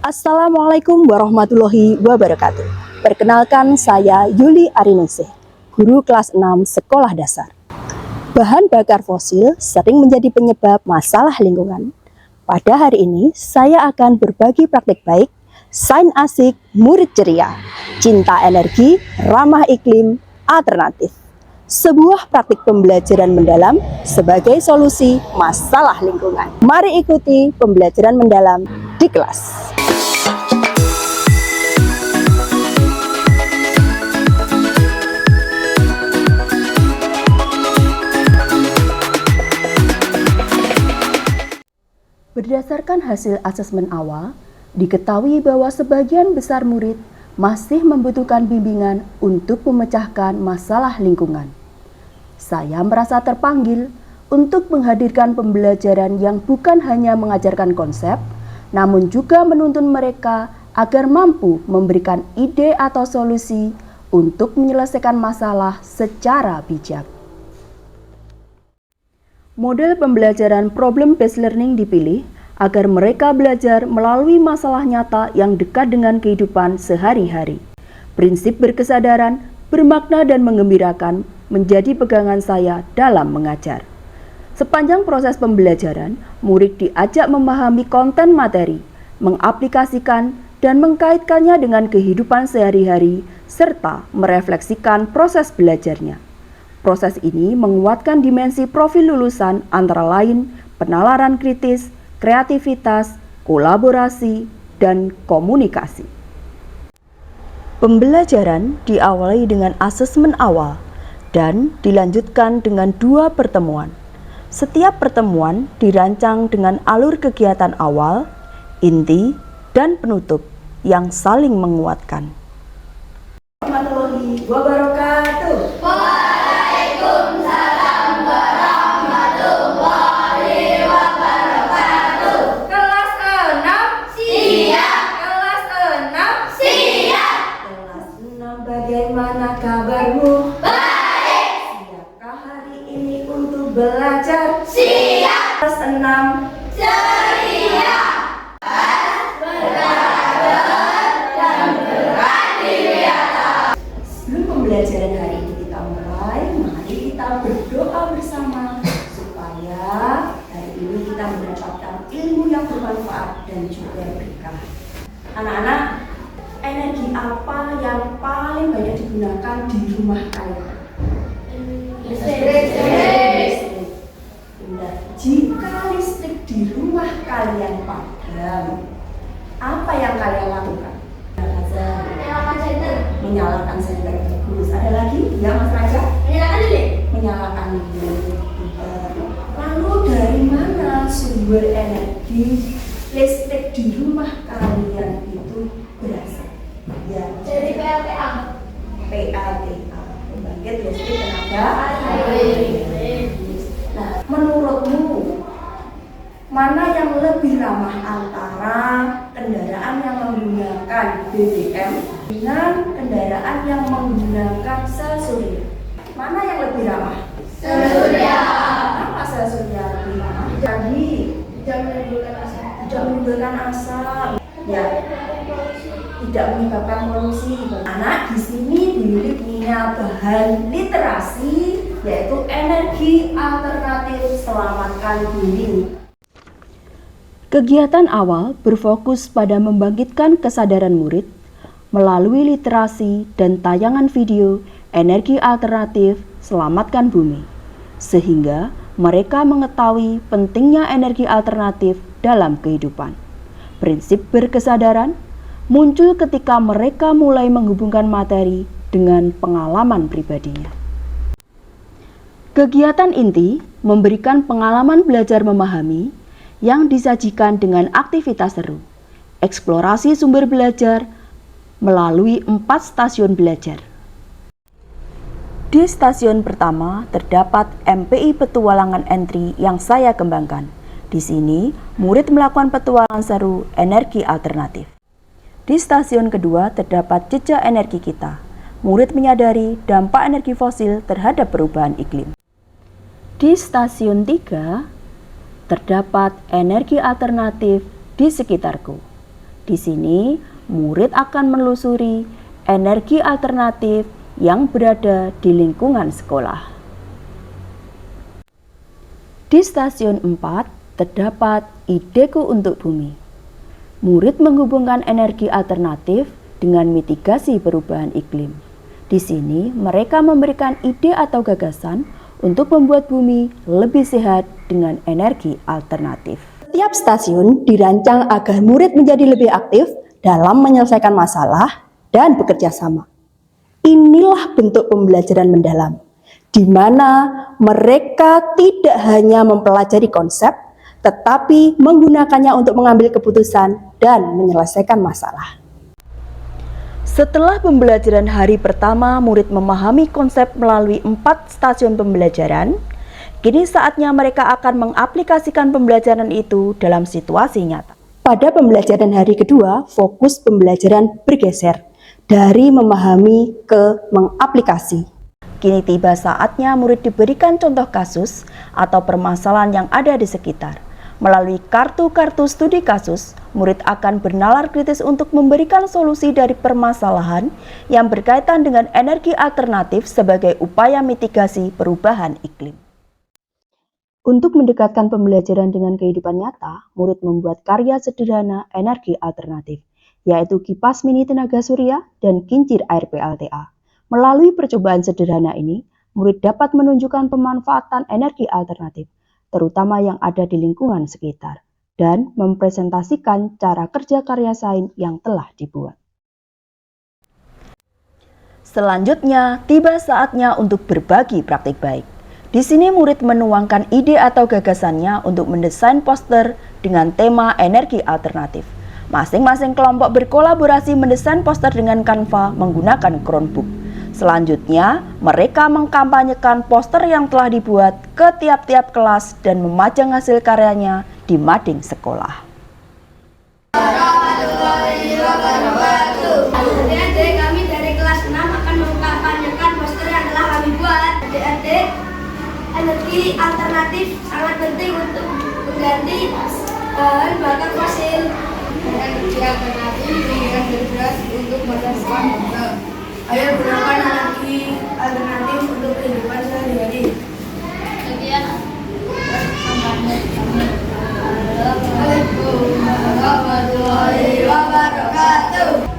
Assalamualaikum warahmatullahi wabarakatuh. Perkenalkan, saya Yuli Ariningsih, guru kelas 6 sekolah dasar. Bahan bakar fosil sering menjadi penyebab masalah lingkungan. Pada hari ini, saya akan berbagi praktik baik, sains asik, murid ceria, cinta energi, ramah iklim, alternatif. Sebuah praktik pembelajaran mendalam sebagai solusi masalah lingkungan. Mari ikuti pembelajaran mendalam di kelas. Berdasarkan hasil asesmen awal, diketahui bahwa sebagian besar murid masih membutuhkan bimbingan untuk memecahkan masalah lingkungan. Saya merasa terpanggil untuk menghadirkan pembelajaran yang bukan hanya mengajarkan konsep, namun juga menuntun mereka agar mampu memberikan ide atau solusi untuk menyelesaikan masalah secara bijak. Model pembelajaran problem-based learning dipilih agar mereka belajar melalui masalah nyata yang dekat dengan kehidupan sehari-hari. Prinsip berkesadaran, bermakna dan menggembirakan menjadi pegangan saya dalam mengajar. Sepanjang proses pembelajaran, murid diajak memahami konten materi, mengaplikasikan dan mengkaitkannya dengan kehidupan sehari-hari, serta merefleksikan proses belajarnya. Proses ini menguatkan dimensi profil lulusan antara lain penalaran kritis, kreativitas, kolaborasi, dan komunikasi. Pembelajaran diawali dengan asesmen awal dan dilanjutkan dengan 2 pertemuan. Setiap pertemuan dirancang dengan alur kegiatan awal, inti, dan penutup yang saling menguatkan. Warahmatullahi wabarakatuh. Waalaikumsalam warahmatullahi wabarakatuh. Kelas 6 Siap. Kelas 6 Siap. Kelas 6 bagaimana kabarmu? Baik. Siapkah hari ini untuk belajar? Siap. Kelas 6 Ceria. Sebelum pembelajaran hari ini kita mulai, mari kita berdoa bersama supaya hari ini kita mendapatkan ilmu yang bermanfaat dan juga berkah. Anak-anak, energi apa yang paling banyak digunakan di rumah kalian? Listrik. Benar. Jika listrik di rumah kalian padam, apa yang kalian lakukan? Menyalakan senter. Menyalakan senter. Bagus. Ada lagi? Ya, Mas Raja? Menyalakan lilin. Menyalakan lilin. Lalu dari mana sumber energi listrik di rumah kalian itu berasal? Ya, Dari PLTA. PLTA, pembangkit listrik tenaga Air. Nah, menurutmu mana yang lebih ramah antara kendaraan yang menggunakan BBM dengan kendaraan yang menggunakan sel surya? Mana yang lebih ramah? Surya. Kenapa sel surya lebih ramah? Jadi Tidak menimbulkan asap. tidak menimbulkan asap, ya, tidak menyebabkan polusi. Anak di sini Bu Yuli punya bahan literasi yaitu energi alternatif, selamatkan bumi. Kegiatan awal berfokus pada membangkitkan kesadaran murid melalui literasi dan tayangan video energi alternatif selamatkan bumi, sehingga mereka mengetahui pentingnya energi alternatif dalam kehidupan. Prinsip berkesadaran muncul ketika mereka mulai menghubungkan materi dengan pengalaman pribadinya. Kegiatan inti memberikan pengalaman belajar memahami yang disajikan dengan aktivitas seru, eksplorasi sumber belajar melalui 4 stasiun belajar. Di stasiun pertama terdapat MPI Petualangan Entry yang saya kembangkan. Di sini, murid melakukan petualangan seru energi alternatif. Di stasiun kedua terdapat jejak energi kita. Murid menyadari dampak energi fosil terhadap perubahan iklim. Di stasiun 3 terdapat energi alternatif di sekitarku. Di sini, murid akan menelusuri energi alternatif yang berada di lingkungan sekolah. Di stasiun 4, terdapat Ideku untuk Bumi. Murid menghubungkan energi alternatif dengan mitigasi perubahan iklim. Di sini, mereka memberikan ide atau gagasan untuk membuat bumi lebih sehat dengan energi alternatif. Setiap stasiun dirancang agar murid menjadi lebih aktif dalam menyelesaikan masalah dan bekerja sama. Inilah bentuk pembelajaran mendalam, di mana mereka tidak hanya mempelajari konsep, tetapi menggunakannya untuk mengambil keputusan dan menyelesaikan masalah. Setelah pembelajaran hari pertama, murid memahami konsep melalui 4 stasiun pembelajaran. Kini saatnya mereka akan mengaplikasikan pembelajaran itu dalam situasi nyata. Pada pembelajaran hari kedua, fokus pembelajaran bergeser dari memahami ke mengaplikasi. Kini tiba saatnya murid diberikan contoh kasus atau permasalahan yang ada di sekitar. Melalui kartu-kartu studi kasus, murid akan bernalar kritis untuk memberikan solusi dari permasalahan yang berkaitan dengan energi alternatif sebagai upaya mitigasi perubahan iklim. Untuk mendekatkan pembelajaran dengan kehidupan nyata, murid membuat karya sederhana energi alternatif, yaitu kipas mini tenaga surya dan kincir air PLTA. Melalui percobaan sederhana ini, murid dapat menunjukkan pemanfaatan energi alternatif, terutama yang ada di lingkungan sekitar, dan mempresentasikan cara kerja karya sains yang telah dibuat. Selanjutnya, tiba saatnya untuk berbagi praktik baik. Di sini murid menuangkan ide atau gagasannya untuk mendesain poster dengan tema energi alternatif. Masing-masing kelompok berkolaborasi mendesain poster dengan Canva menggunakan Chromebook. Selanjutnya, mereka mengkampanyekan poster yang telah dibuat ke tiap-tiap kelas dan memajang hasil karyanya di mading sekolah. Adik-adik, kami dari kelas 6 akan mengkampanyekan poster yang telah kami buat. Adik-adik, energi alternatif sangat penting untuk mengganti bahan bakar fosil. Energi alternatif digunakan berberas untuk mencegah bakar. Ayo gunakan energi alternatif untuk kehidupan sehari-hari. Assalamualaikum warahmatullahi wabarakatuh.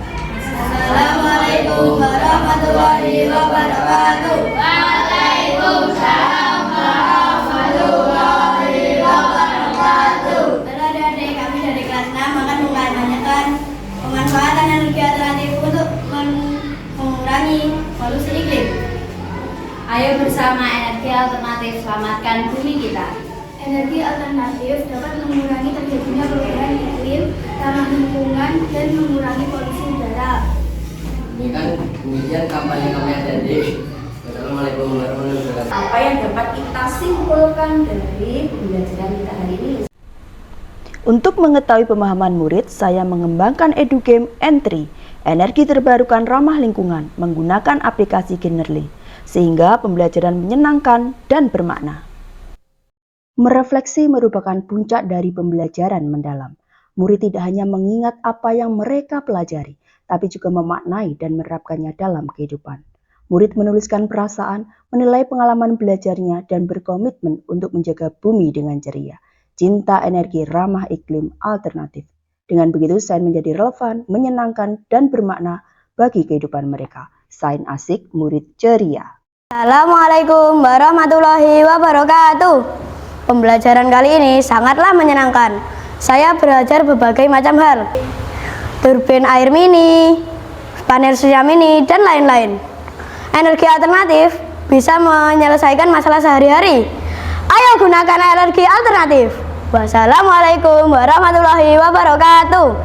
Assalamualaikum warahmatullahi wabarakatuh. Waalaikumsalam warahmatullahi wabarakatuh. Adik-adik, kami dari kelas 6 akan mengkampanyekan pemanfaatan energi alternatif untuk mengurangi polusi iklim. Ayo bersama energi alternatif selamatkan bumi kita. Energi alternatif dapat mengurangi terjadinya perubahan iklim, ramah lingkungan, dan mengurangi polusi udara. Demikian kampanye kami adik-adik. Assalamualaikum warahmatullahi wabarakatuh. Apa yang dapat kita simpulkan dari pembelajaran kita hari ini? Untuk mengetahui pemahaman murid, saya mengembangkan EduGame N3, energi terbarukan ramah lingkungan, menggunakan aplikasi Genially, sehingga pembelajaran menyenangkan dan bermakna. Merefleksi merupakan puncak dari pembelajaran mendalam. Murid tidak hanya mengingat apa yang mereka pelajari, tapi juga memaknai dan menerapkannya dalam kehidupan. Murid menuliskan perasaan, menilai pengalaman belajarnya, dan berkomitmen untuk menjaga bumi dengan ceria. Cinta energi ramah iklim alternatif. Dengan begitu, sains menjadi relevan, menyenangkan, dan bermakna bagi kehidupan mereka. Sains asik, murid ceria. Assalamualaikum warahmatullahi wabarakatuh. Pembelajaran kali ini sangatlah menyenangkan. Saya belajar berbagai macam hal. Turbin air mini, panel surya mini, dan lain-lain. Energi alternatif bisa menyelesaikan masalah sehari-hari. Ayo gunakan energi alternatif. Wassalamualaikum warahmatullahi wabarakatuh.